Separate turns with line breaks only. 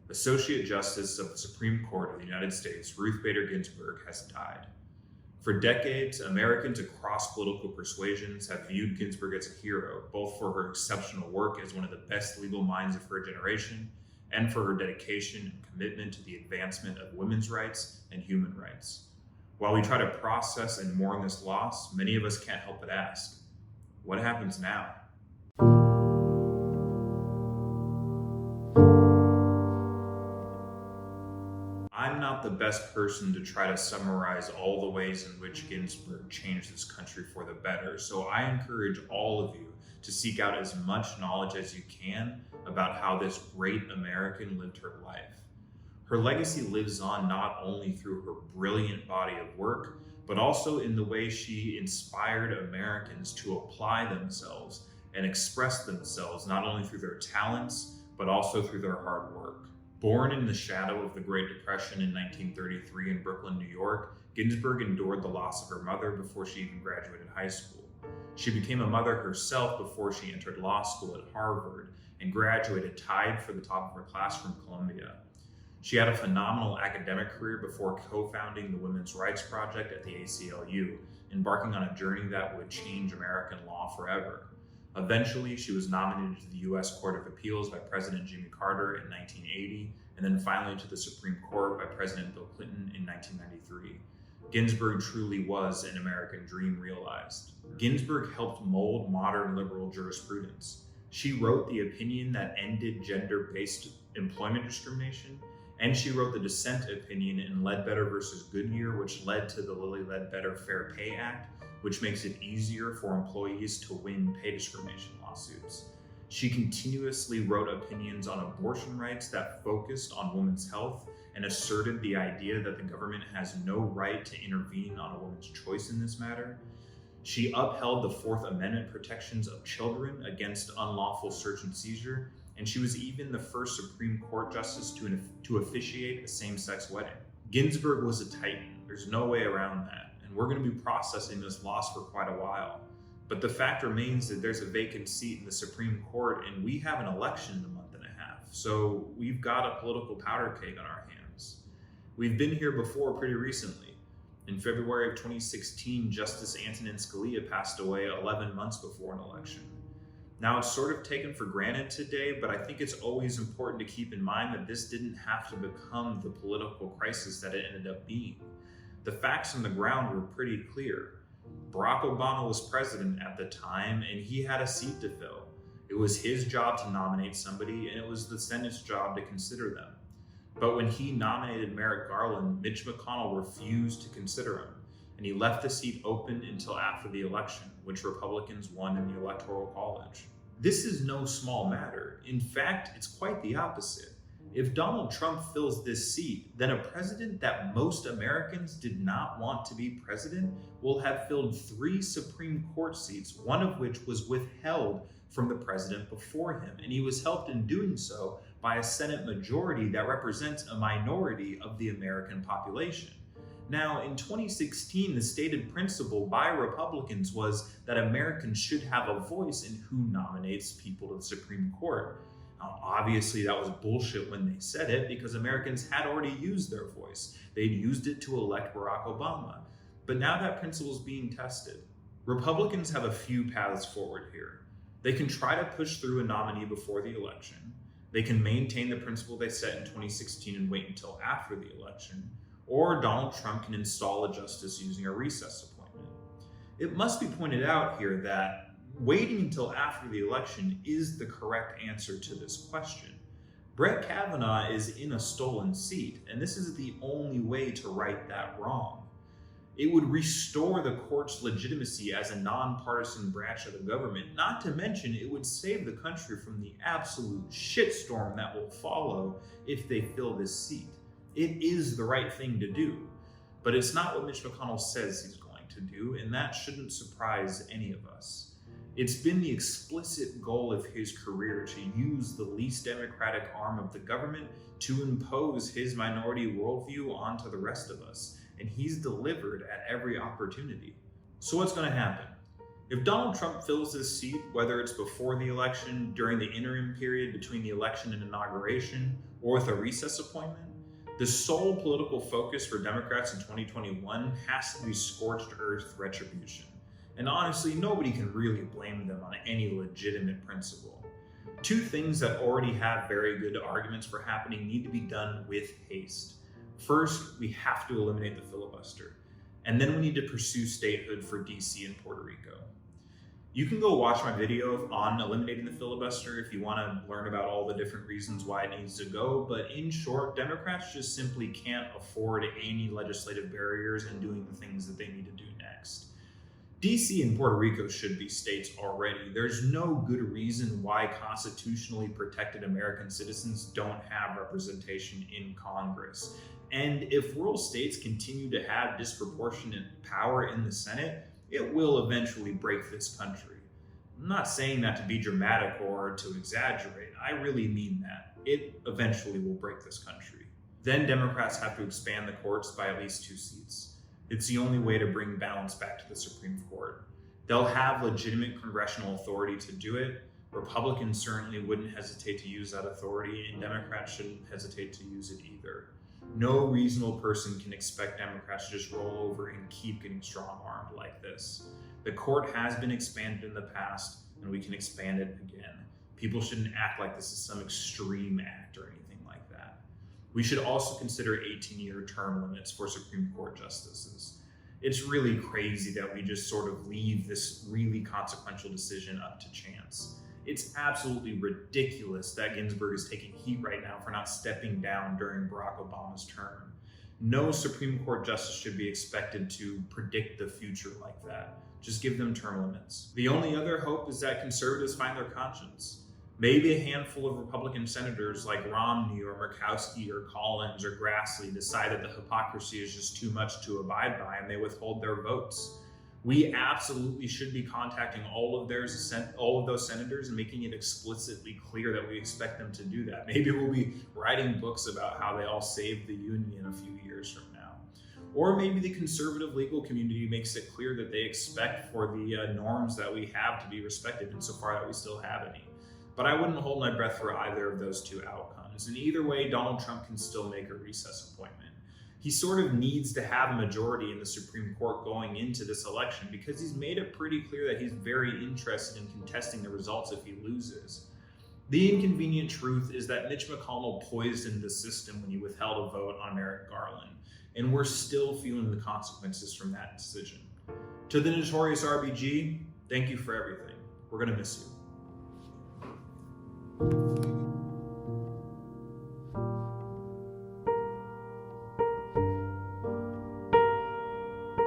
Associate Justice of the Supreme Court of the United States, Ruth Bader Ginsberg, has died. For decades, Americans across political persuasions have viewed Ginsburg as a hero, both for her exceptional work as one of the best legal minds of her generation and for her dedication and commitment to the advancement of women's rights and human rights. While we try to process and mourn this loss, many of us can't help but ask, what happens now? I'm not the best person to try to summarize all the ways in which Ginsburg changed this country for the better, so I encourage all of you to seek out as much knowledge as you can about how this great American lived her life. Her legacy lives on not only through her brilliant body of work, but also in the way she inspired Americans to apply themselves and express themselves not only through their talents, but also through their hard work. Born in the shadow of the Great Depression in 1933 in Brooklyn, New York, Ginsburg endured the loss of her mother before she even graduated high school. She became a mother herself before she entered law school at Harvard and graduated tied for the top of her class from Columbia. She had a phenomenal academic career before co-founding the Women's Rights Project at the ACLU, embarking on a journey that would change American law forever. Eventually, she was nominated to the U.S. Court of Appeals by President Jimmy Carter in 1980, and then finally to the Supreme Court by President Bill Clinton in 1993. Ginsburg truly was an American dream realized. Ginsburg helped mold modern liberal jurisprudence. She wrote the opinion that ended gender-based employment discrimination, and she wrote the dissent opinion in Ledbetter versus Goodyear, which led to the Lilly Ledbetter Fair Pay Act, which makes it easier for employees to win pay discrimination lawsuits. She continuously wrote opinions on abortion rights that focused on women's health and asserted the idea that the government has no right to intervene on a woman's choice in this matter. She upheld the Fourth Amendment protections of children against unlawful search and seizure, and she was even the first Supreme Court justice to officiate a same-sex wedding. Ginsburg was a titan. There's no way around that. We're going to be processing this loss for quite a while. But the fact remains that there's a vacant seat in the Supreme Court and we have an election in a month and a half. So we've got a political powder keg on our hands. We've been here before pretty recently. In February of 2016, Justice Antonin Scalia passed away 11 months before an election. Now it's sort of taken for granted today, but I think it's always important to keep in mind that this didn't have to become the political crisis that it ended up being. The facts on the ground were pretty clear. Barack Obama was president at the time and he had a seat to fill. It was his job to nominate somebody and it was the Senate's job to consider them. But when he nominated Merrick Garland, Mitch McConnell refused to consider him and he left the seat open until after the election, which Republicans won in the Electoral College. This is no small matter. In fact, it's quite the opposite. If Donald Trump fills this seat, then a president that most Americans did not want to be president will have filled 3 Supreme Court seats, one of which was withheld from the president before him. And he was helped in doing so by a Senate majority that represents a minority of the American population. Now, in 2016, the stated principle by Republicans was that Americans should have a voice in who nominates people to the Supreme Court. Now, obviously, that was bullshit when they said it because Americans had already used their voice. They'd used it to elect Barack Obama. But now that principle is being tested. Republicans have a few paths forward here. They can try to push through a nominee before the election. They can maintain the principle they set in 2016 and wait until after the election. Or Donald Trump can install a justice using a recess appointment. It must be pointed out here that waiting until after the election is the correct answer to this question. Brett Kavanaugh is in a stolen seat, and this is the only way to right that wrong. It would restore the court's legitimacy as a nonpartisan branch of the government, not to mention it would save the country from the absolute shitstorm that will follow if they fill this seat. It is the right thing to do, but it's not what Mitch McConnell says he's going to do, and that shouldn't surprise any of us. It's been the explicit goal of his career to use the least democratic arm of the government to impose his minority worldview onto the rest of us, and he's delivered at every opportunity. So what's going to happen? If Donald Trump fills this seat, whether it's before the election, during the interim period between the election and inauguration, or with a recess appointment, the sole political focus for Democrats in 2021 has to be scorched earth retribution. And honestly, nobody can really blame them on any legitimate principle. Two things that already have very good arguments for happening need to be done with haste. First, we have to eliminate the filibuster, and then we need to pursue statehood for DC and Puerto Rico. You can go watch my video on eliminating the filibuster if you want to learn about all the different reasons why it needs to go, but in short, Democrats just simply can't afford any legislative barriers in doing the things that they need to do next. DC and Puerto Rico should be states already. There's no good reason why constitutionally protected American citizens don't have representation in Congress. And if rural states continue to have disproportionate power in the Senate, it will eventually break this country. I'm not saying that to be dramatic or to exaggerate. I really mean that. It eventually will break this country. Then Democrats have to expand the courts by at least 2 seats. It's the only way to bring balance back to the Supreme Court. They'll have legitimate congressional authority to do it. Republicans certainly wouldn't hesitate to use that authority, and Democrats shouldn't hesitate to use it either. No reasonable person can expect Democrats to just roll over and keep getting strong-armed like this. The court has been expanded in the past, and we can expand it again. People shouldn't act like this is some extreme act or anything like that. We should also consider 18-year term limits for Supreme Court justices. It's really crazy that we just sort of leave this really consequential decision up to chance. It's absolutely ridiculous that Ginsburg is taking heat right now for not stepping down during Barack Obama's term. No Supreme Court justice should be expected to predict the future like that. Just give them term limits. The only other hope is that conservatives find their conscience. Maybe a handful of Republican senators like Romney or Murkowski or Collins or Grassley decide that the hypocrisy is just too much to abide by and they withhold their votes. We absolutely should be contacting all of those senators and making it explicitly clear that we expect them to do that. Maybe we'll be writing books about how they all saved the Union a few years from now. Or maybe the conservative legal community makes it clear that they expect for the norms that we have to be respected insofar that we still have any. But I wouldn't hold my breath for either of those two outcomes. And either way, Donald Trump can still make a recess appointment. He sort of needs to have a majority in the Supreme Court going into this election because he's made it pretty clear that he's very interested in contesting the results if he loses. The inconvenient truth is that Mitch McConnell poisoned the system when he withheld a vote on Merrick Garland, and we're still feeling the consequences from that decision. To the notorious RBG, thank you for everything. We're going to miss you.